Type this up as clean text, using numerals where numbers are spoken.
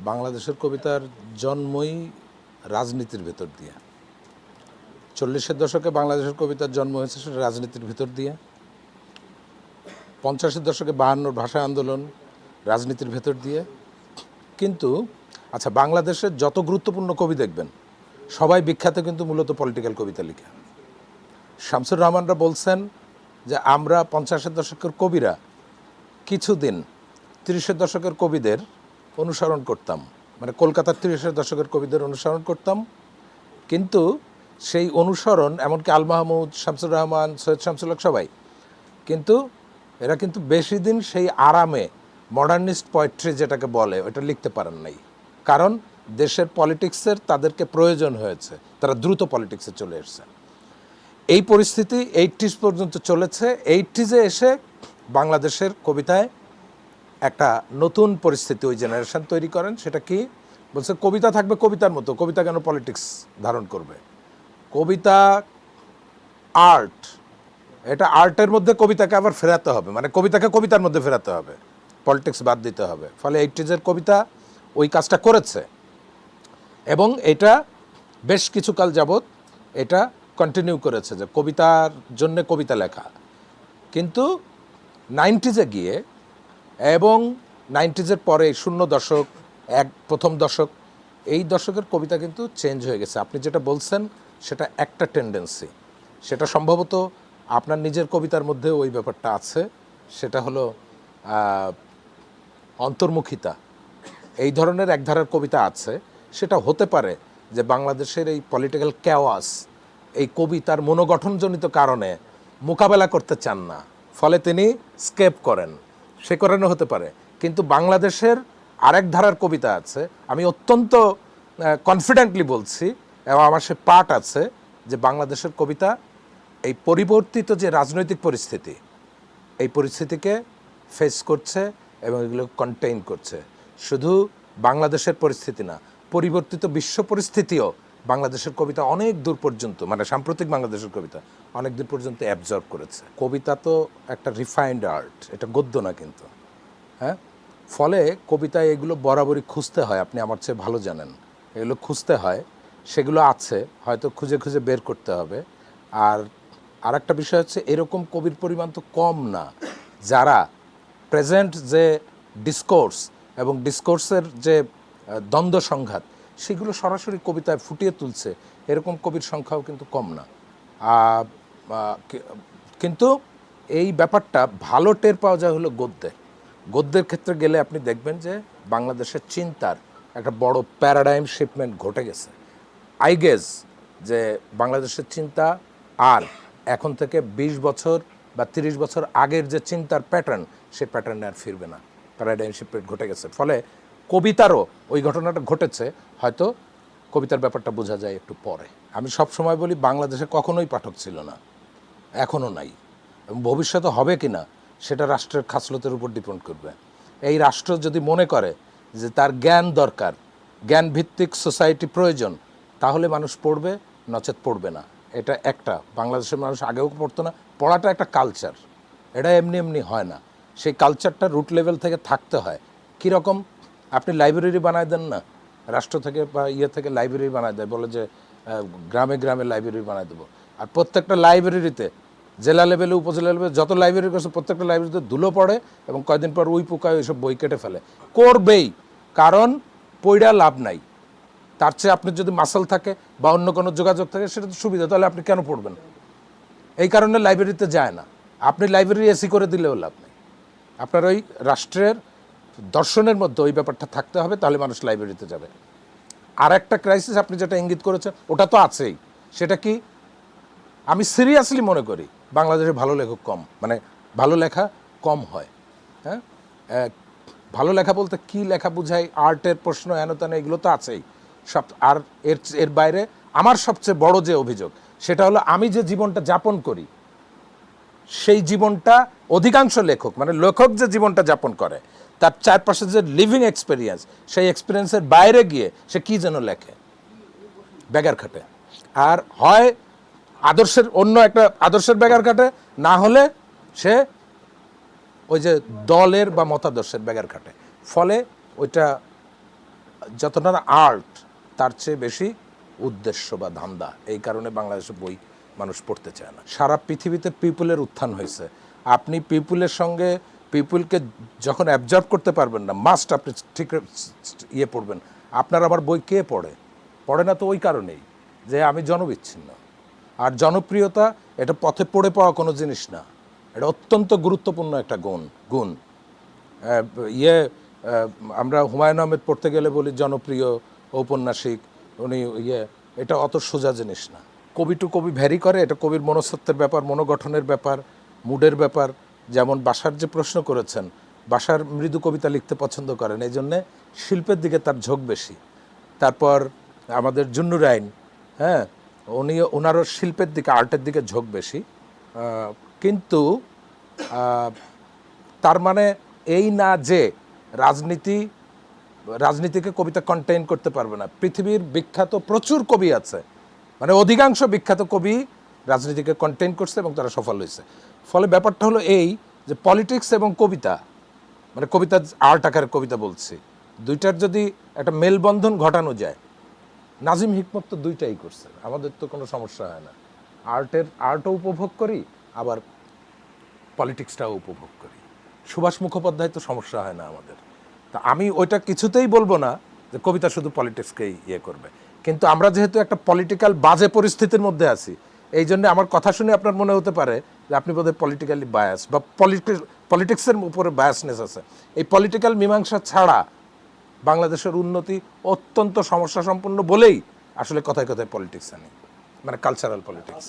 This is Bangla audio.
বাংলাদেশের কবিতার জন্মই রাজনীতির ভেতর দিয়ে। 40-এর দশকে বাংলাদেশের কবিতার জন্ম হয়েছে সেটা রাজনীতির ভিতর দিয়ে। 50-এর দশকে 52 ভাষা আন্দোলন রাজনীতির ভেতর দিয়ে। কিন্তু আচ্ছা, বাংলাদেশের যত গুরুত্বপূর্ণ কবি দেখবেন সবাই বিখ্যাত কিন্তু মূলত পলিটিক্যাল কবিতা লিখে। শামসুর রহমানরা বলছেন যে আমরা 50-এর দশকের কবিরা কিছুদিন 30-এর দশকের কবিদের অনুসরণ করতাম, মানে কলকাতার 30-এর দশকের কবিদের অনুসরণ করতাম। কিন্তু সেই অনুসরণ, এমনকি আল মাহমুদ, শামসুর রহমান, সৈয়দ শামসুল হক সবাই, কিন্তু এরা কিন্তু বেশি দিন সেই আরামে মডার্নিস্ট পোয়েট্রি যেটাকে বলে ওটা লিখতে পারেন নাই। কারণ দেশের পলিটিক্সের তাদেরকে প্রয়োজন হয়েছে, তারা দ্রুত পলিটিক্সে চলে এসেছে। এই পরিস্থিতি 80s পর্যন্ত চলেছে। 80s-এ এসে বাংলাদেশের কবিতায় একটা নতুন পরিস্থিতি ওই জেনারেশন তৈরি করেন। সেটা কি বলছে, কবিতা থাকবে কবিতার মতো, কবিতা কেন পলিটিক্স ধারণ করবে? কবিতা আর্ট, এটা আর্টের মধ্যে কবিতাকে আবার ফেরাতে হবে, মানে কবিতাকে কবিতার মধ্যে ফেরাতে হবে, পলিটিক্স বাদ দিতে হবে। ফলে 80s-এর কবিতা ওই কাজটা করেছে এবং এটা বেশ কিছুকাল যাবৎ এটা কন্টিনিউ করেছে যে কবিতার জন্য কবিতা লেখা। কিন্তু 90s-এ গিয়ে এবং 90s-এর পরে 00 দশক, প্রথম দশক, এই দশকের কবিতা কিন্তু চেঞ্জ হয়ে গেছে। আপনি যেটা বলছেন সেটা একটা টেন্ডেন্সি, সেটা সম্ভবত আপনার নিজের কবিতার মধ্যে ওই ব্যাপারটা আছে। সেটা হলো অন্তর্মুখিতা। এই ধরনের এক ধারার কবিতা আছে। সেটা হতে পারে যে বাংলাদেশের এই পলিটিক্যাল ক্যাওয়াস এই কবিতার মনোগঠনজনিত কারণে মোকাবেলা করতে চান না, ফলে তিনি স্কেপ করেন, সে কারণে হতে পারে। কিন্তু বাংলাদেশের আরেক ধারার কবিতা আছে, আমি অত্যন্ত কনফিডেন্টলি বলছি এবং আমার সে পাঠ আছে, যে বাংলাদেশের কবিতা এই পরিবর্তিত যে রাজনৈতিক পরিস্থিতি, এই পরিস্থিতিকে ফেস করছে এবং এগুলো কন্টেইন করছে। শুধু বাংলাদেশের পরিস্থিতি না, পরিবর্তিত বিশ্ব পরিস্থিতিও বাংলাদেশের কবিতা অনেক দূর পর্যন্ত, মানে সাম্প্রতিক বাংলাদেশের কবিতা অনেক দূর পর্যন্ত অ্যাবজর্ব করেছে। কবিতা তো একটা রিফাইন্ড আর্ট, এটা গদ্য না কিন্তু, হ্যাঁ। ফলে কবিতায় এগুলো বরাবরই খুঁজতে হয়, আপনি আমার চেয়ে ভালো জানেন, এগুলো খুঁজতে হয়, সেগুলো আছে, হয়তো খুঁজে খুঁজে বের করতে হবে। আর একটা বিষয় হচ্ছে, এরকম কবির পরিমাণ তো কম না যারা প্রেজেন্ট যে ডিসকোর্স এবং ডিসকোর্সের যে দ্বন্দ্ব সংঘাত সেগুলো সরাসরি কবিতায় ফুটিয়ে তুলছে, এরকম কবির সংখ্যাও কিন্তু কম না। কিন্তু এই ব্যাপারটা ভালো টের পাওয়া যায় হলো গদ্যের ক্ষেত্রে গেলে আপনি দেখবেন যে বাংলাদেশের চিন্তার একটা বড় প্যারাডাইম শিফটমেন্ট ঘটে গেছে। আই গেস যে বাংলাদেশের চিন্তা আর এখন থেকে 20 বছর বা 30 বছর আগের যে চিন্তার প্যাটার্ন, সেই প্যাটার্নে আর ফিরবে না, প্যারাডাইম শিফট ঘটে গেছে। ফলে কবিতারও ওই ঘটনাটা ঘটেছে, হয়তো কবিতার ব্যাপারটা বোঝা যায় একটু পরে। আমি সব সময় বলি, বাংলাদেশে কখনোই পাঠক ছিল না, এখনও নাই, এবং ভবিষ্যতে হবে কি না সেটা রাষ্ট্রের খাসলতের উপর ডিপেন্ড করবে। এই রাষ্ট্র যদি মনে করে যে তার জ্ঞান দরকার, জ্ঞান ভিত্তিক সোসাইটি প্রয়োজন, তাহলে মানুষ পড়বে, নচেত পড়বে না। এটা একটা, বাংলাদেশের মানুষ আগেও পড়তো না। পড়াটা একটা কালচার, এটা এমনি এমনি হয় না, সেই কালচারটা রুট লেভেল থেকে থাকতে হয়। কীরকম, আপনি লাইব্রেরি বানায় দেন না, রাষ্ট্র থেকে বা থেকে লাইব্রেরি বানায় দেয়, বলে যে গ্রামে গ্রামে লাইব্রেরি বানায় দেবো। আর প্রত্যেকটা লাইব্রেরিতে, জেলা লেভেলে, উপজেলা লেভেলে যত লাইব্রেরি করছে, প্রত্যেকটা লাইব্রেরিতে ধুলো পড়ে এবং কয়েকদিন পর উই পোকায় ওইসব বই কেটে ফেলে। করবেই, কারণ পইড়া লাভ নাই। তার চেয়ে আপনার যদি মাসল থাকে বা অন্য কোনো যোগাযোগ থাকে, সেটা তো সুবিধা, তাহলে আপনি কেন পড়বেন? এই কারণে লাইব্রেরিতে যায় না। আপনি লাইব্রেরি এসি করে দিলেও লাভ নেই। আপনার ওই রাষ্ট্রের দর্শনের মধ্যে ওই ব্যাপারটা থাকতে হবে, তাহলে মানুষ লাইব্রেরিতে যাবে। আর একটা ক্রাইসিস আপনি যেটা ইঙ্গিত করেছেন, ওটা তো আছেই। সেটা কি, আমি সিরিয়াসলি মনে করি বাংলাদেশে ভালো লেখক কম, মানে ভালো লেখা কম হয়। হ্যাঁ, ভালো লেখা বলতে কি লেখা বুঝাই, আর্টের প্রশ্ন হেন তেন, এগুলো তো আছেই সব। আর এর বাইরে আমার সবচেয়ে বড় যে অভিযোগ, সেটা হলো আমি যে জীবনটা যাপন করি, সেই জীবনটা অধিকাংশ লেখক, মানে লেখক যে জীবনটা যাপন করে, তার চারপাশে যে লিভিং এক্সপিরিয়েন্স, সেই এক্সপিরিয়েন্সের বাইরে গিয়ে সে কী যেন লেখে, ব্যাগার খাটে। আর হয় আদর্শের, অন্য একটা আদর্শের ব্যাগার খাটে, না হলে সে ওই যে দলের বা মতাদর্শের ব্যাগার খাটে। ফলে ওইটা যতটা না আর্ট, তার চেয়ে বেশি উদ্দেশ্য বা ধান্দা। এই কারণে বাংলাদেশে বই মানুষ পড়তে চায় না। সারা পৃথিবীতে পিপুলের উত্থান হয়েছে। আপনি পিপুলের সঙ্গে পিপুলকে যখন অ্যাবজর্ব করতে পারবেন না, মাস্ট আপনি ঠিক পড়বেন। আপনার আবার বই কে পড়ে? পড়ে না তো ওই কারণেই যে আমি জনবিচ্ছিন্ন। আর জনপ্রিয়তা এটা পথে পড়ে পাওয়া কোনো জিনিস না, এটা অত্যন্ত গুরুত্বপূর্ণ একটা গুণ। আমরা হুমায়ুন আহমেদ পড়তে গেলে বলি জনপ্রিয় ঔপন্যাসিক উনি, এটা অত সোজা জিনিস না। কবি টু কবি ভ্যারি করে, এটা কবির মনস্তত্ত্বের ব্যাপার, মনোগঠনের ব্যাপার, মুডের ব্যাপার। যেমন বাসার যে প্রশ্ন করেছেন, বাসার মৃদু কবিতা লিখতে পছন্দ করেন, এই জন্যে শিল্পের দিকে তার ঝোঁক বেশি। তারপর আমাদের জুন্নুর আইন, হ্যাঁ, ওনারও শিল্পের দিকে, আর্টের দিকে ঝোঁক বেশি। কিন্তু তার মানে এই না যে রাজনীতিকে কবিতা কন্টেইন করতে পারবে না। পৃথিবীর বিখ্যাত প্রচুর কবি আছে, মানে অধিকাংশ বিখ্যাত কবি রাজনীতিকে কন্টেইন করছে এবং তারা সফল হয়েছে। ফলে ব্যাপারটা হলো এই যে পলিটিক্স এবং কবিতা, মানে কবিতা আর্ট আকারের কবিতা বলছি, দুইটার যদি একটা মেলবন্ধন ঘটানো যায়, নাজিম হিকমত তো দুইটাই করছে, আমাদের তো কোনো সমস্যা হয় না। আর্টও উপভোগ করি, আবার পলিটিক্সটাও উপভোগ করি। সুভাষ মুখোপাধ্যায় তো সমস্যা হয় না আমাদের। তা আমি ওইটা কিছুতেই বলবো না যে কবিতা শুধু পলিটিক্সকেই করবে। কিন্তু আমরা যেহেতু একটা পলিটিক্যাল বাজে পরিস্থিতির মধ্যে আছি, এই জন্য আমার কথা শুনে আপনার মনে হতে পারে যে আপনি বোধহয় পলিটিক্যালি বায়াস বা পলিটিক্সের উপরে বায়াসনেস আছে। এই পলিটিক্যাল মীমাংসা ছাড়া বাংলাদেশের উন্নতি অত্যন্ত সমস্যা সম্পন্ন বলেই আসলে কথায় কথায় পলিটিক্স আনি, মানে কালচারাল পলিটিক্স।